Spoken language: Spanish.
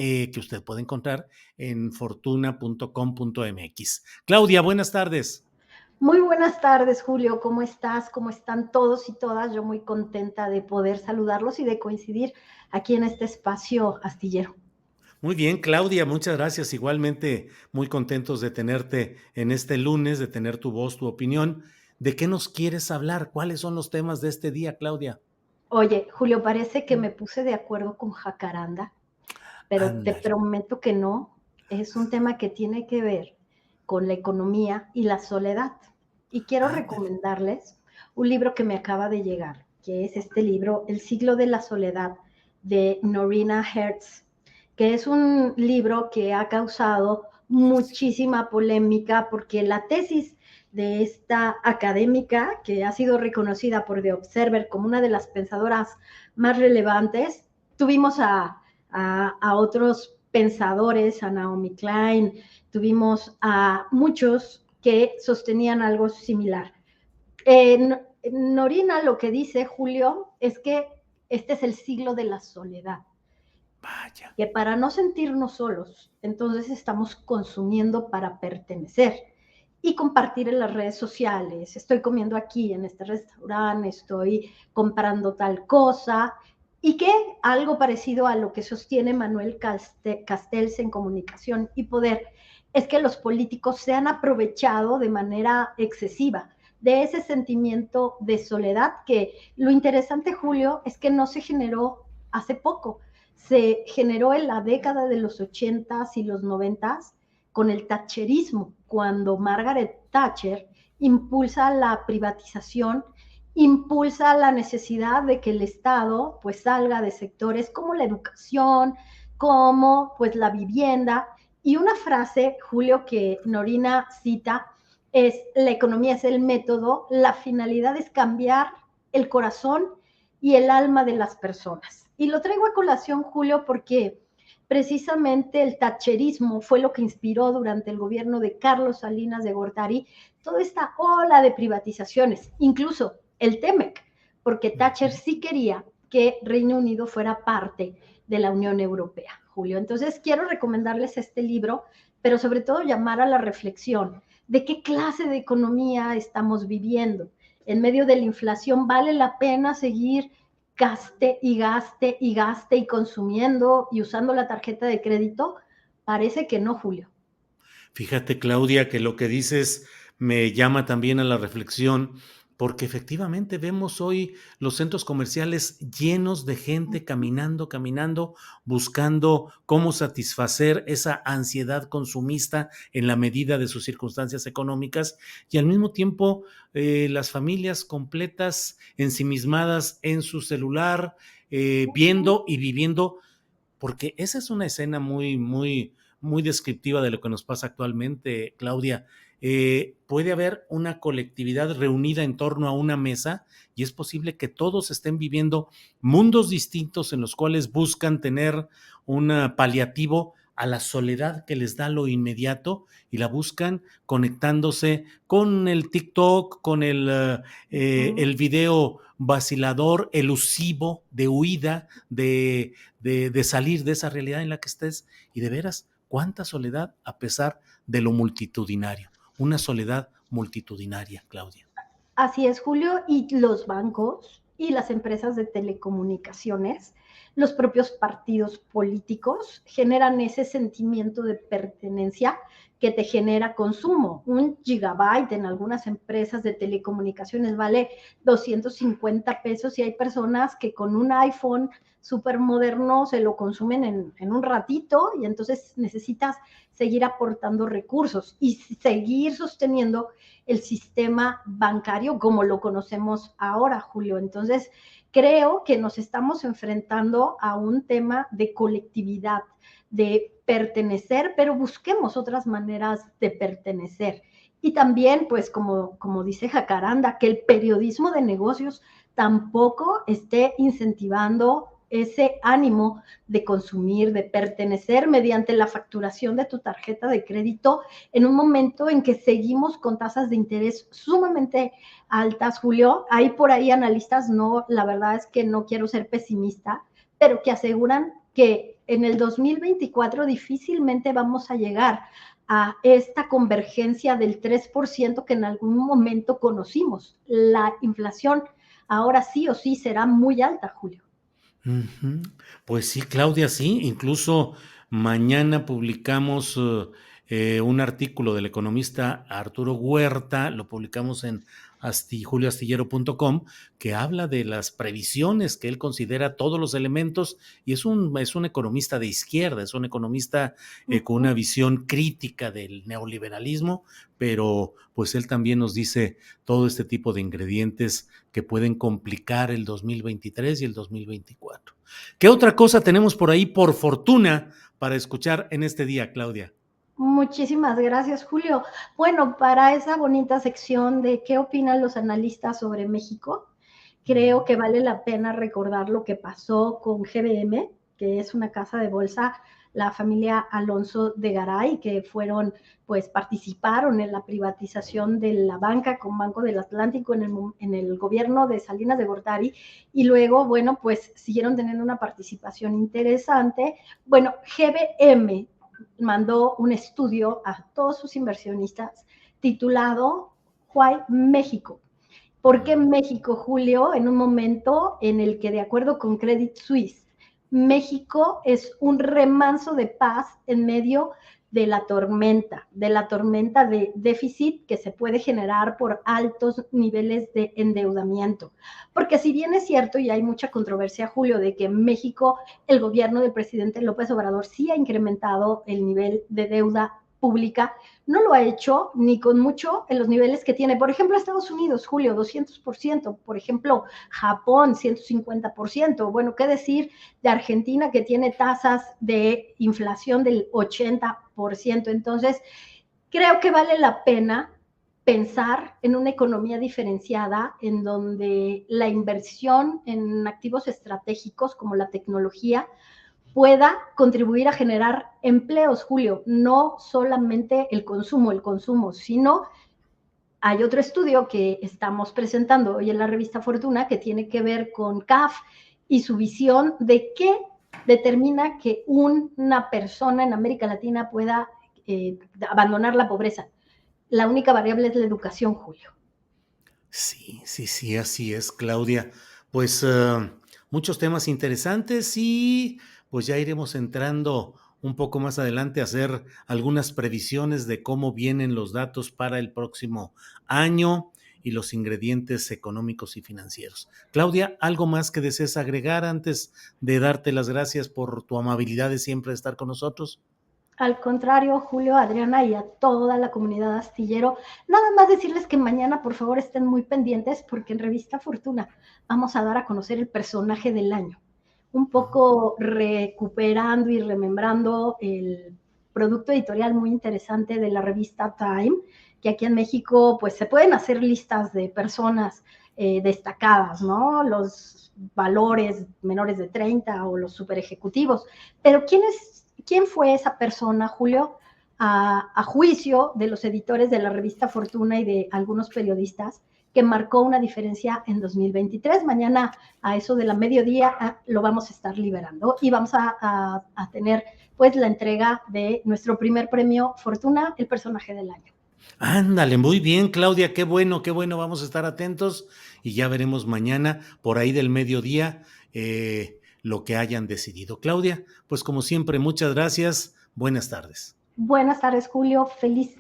que usted puede encontrar en fortuna.com.mx. Claudia, buenas tardes. Muy buenas tardes, Julio. ¿Cómo estás? ¿Cómo están todos y todas? Yo muy contenta de poder saludarlos y de coincidir aquí en este espacio astillero. Muy bien, Claudia, muchas gracias. Igualmente, muy contentos de tenerte en este lunes, de tener tu voz, tu opinión. ¿De qué nos quieres hablar? ¿Cuáles son los temas de este día, Claudia? Oye, Julio, parece que me puse de acuerdo con Jacaranda, pero te Ándale. prometo que no. Es un tema que tiene que ver con la economía y la soledad. Y quiero Ándale. recomendarles un libro que me acaba de llegar, que es este libro, El siglo de la soledad, de Norina Hertz, que es un libro que ha causado muchísima polémica porque la tesis de esta académica, que ha sido reconocida por The Observer como una de las pensadoras más relevantes, tuvimos a otros pensadores, a Naomi Klein, tuvimos a muchos que sostenían algo similar. Norina lo que dice, Julio, es que este es el siglo de la soledad, Vaya. que para no sentirnos solos, entonces estamos consumiendo para pertenecer y compartir en las redes sociales. Estoy comiendo aquí en este restaurante, estoy comprando tal cosa, y que algo parecido a lo que sostiene Manuel Castells en Comunicación y Poder es que los políticos se han aprovechado de manera excesiva de ese sentimiento de soledad, que lo interesante, Julio, es que no se generó hace poco, se generó en la década de los 80s y los 90s con el thatcherismo, cuando Margaret Thatcher impulsa la privatización, impulsa la necesidad de que el Estado pues salga de sectores como la educación, como pues la vivienda. Y una frase, Julio, que Norina cita es: la economía es el método, la finalidad es cambiar el corazón y el alma de las personas. Y lo traigo a colación, Julio, porque precisamente el thatcherismo fue lo que inspiró durante el gobierno de Carlos Salinas de Gortari toda esta ola de privatizaciones, incluso el TEMEC, porque Thatcher sí quería que Reino Unido fuera parte de la Unión Europea, Julio. Entonces quiero recomendarles este libro, pero sobre todo llamar a la reflexión de qué clase de economía estamos viviendo. En medio de la inflación, ¿vale la pena seguir gaste y gaste y gaste y consumiendo y usando la tarjeta de crédito? Parece que no, Julio. Fíjate, Claudia, que lo que dices me llama también a la reflexión, porque efectivamente vemos hoy los centros comerciales llenos de gente caminando, caminando, buscando cómo satisfacer esa ansiedad consumista en la medida de sus circunstancias económicas y al mismo tiempo las familias completas ensimismadas en su celular, viendo y viviendo, porque esa es una escena muy descriptiva de lo que nos pasa actualmente, Claudia. Puede haber una colectividad reunida en torno a una mesa y es posible que todos estén viviendo mundos distintos en los cuales buscan tener un paliativo a la soledad que les da lo inmediato y la buscan conectándose con el TikTok, con el video vacilador, elusivo, de huida, de salir de esa realidad en la que estés y de veras, cuánta soledad a pesar de lo multitudinario, una soledad multitudinaria, Claudia. Así es, Julio, y los bancos y las empresas de telecomunicaciones, los propios partidos políticos generan ese sentimiento de pertenencia que te genera consumo. Un gigabyte en algunas empresas de telecomunicaciones vale 250 pesos y hay personas que con un iPhone súper moderno se lo consumen en un ratito y entonces necesitas seguir aportando recursos y seguir sosteniendo el sistema bancario como lo conocemos ahora, Julio. Entonces, creo que nos estamos enfrentando a un tema de colectividad, de pertenecer, pero busquemos otras maneras de pertenecer. Y también, pues, como dice Jacaranda, que el periodismo de negocios tampoco esté incentivando ese ánimo de consumir, de pertenecer mediante la facturación de tu tarjeta de crédito en un momento en que seguimos con tasas de interés sumamente altas, Julio. Hay por ahí analistas, no, la verdad es que no quiero ser pesimista, pero que aseguran que en el 2024 difícilmente vamos a llegar a esta convergencia del 3% que en algún momento conocimos. La inflación ahora sí o sí será muy alta, Julio. Ujú. Pues sí, Claudia, sí. Incluso mañana publicamos un artículo del economista Arturo Huerta, lo publicamos en julioastillero.com, que habla de las previsiones que él considera todos los elementos, y es un economista de izquierda, es un economista con una visión crítica del neoliberalismo, pero pues él también nos dice todo este tipo de ingredientes que pueden complicar el 2023 y el 2024. ¿Qué otra cosa tenemos por ahí, por fortuna, para escuchar en este día, Claudia? Muchísimas gracias, Julio. Bueno, para esa bonita sección de qué opinan los analistas sobre México, creo que vale la pena recordar lo que pasó con GBM, que es una casa de bolsa, la familia Alonso de Garay, que fueron, pues participaron en la privatización de la banca con Banco del Atlántico en el gobierno de Salinas de Gortari, y luego, bueno, pues siguieron teniendo una participación interesante. Bueno, GBM mandó un estudio a todos sus inversionistas titulado Why México. ¿Por qué México, Julio? En un momento en el que, de acuerdo con Credit Suisse, México es un remanso de paz en medio de la tormenta de déficit que se puede generar por altos niveles de endeudamiento. Porque si bien es cierto, y hay mucha controversia, Julio, de que en México el gobierno del presidente López Obrador sí ha incrementado el nivel de deuda pública, no lo ha hecho ni con mucho en los niveles que tiene. Por ejemplo, Estados Unidos, Julio, 200%. Por ejemplo, Japón, 150%. Bueno, ¿qué decir de Argentina, que tiene tasas de inflación del 80%? Entonces, creo que vale la pena pensar en una economía diferenciada en donde la inversión en activos estratégicos como la tecnología pueda contribuir a generar empleos, Julio, no solamente el consumo, sino hay otro estudio que estamos presentando hoy en la revista Fortuna que tiene que ver con CAF y su visión de qué determina que una persona en América Latina pueda abandonar la pobreza. La única variable es la educación, Julio. Sí, sí, sí, así es, Claudia. Pues muchos temas interesantes y pues ya iremos entrando un poco más adelante a hacer algunas previsiones de cómo vienen los datos para el próximo año y los ingredientes económicos y financieros. Claudia, ¿algo más que desees agregar antes de darte las gracias por tu amabilidad de siempre estar con nosotros? Al contrario, Julio, Adriana y a toda la comunidad astillero, nada más decirles que mañana por favor estén muy pendientes porque en Revista Fortuna vamos a dar a conocer el personaje del año, un poco recuperando y remembrando el producto editorial muy interesante de la revista Time, que aquí en México pues se pueden hacer listas de personas destacadas, ¿no? Los valores menores de 30 o los super ejecutivos, pero ¿quién fue esa persona, Julio? A juicio de los editores de la revista Fortuna y de algunos periodistas, que marcó una diferencia en 2023. Mañana a eso de la mediodía lo vamos a estar liberando y vamos a tener pues la entrega de nuestro primer premio Fortuna, el personaje del año. Ándale, muy bien, Claudia, qué bueno, vamos a estar atentos y ya veremos mañana por ahí del mediodía lo que hayan decidido. Claudia, pues como siempre, muchas gracias, buenas tardes. Buenas tardes, Julio. Feliz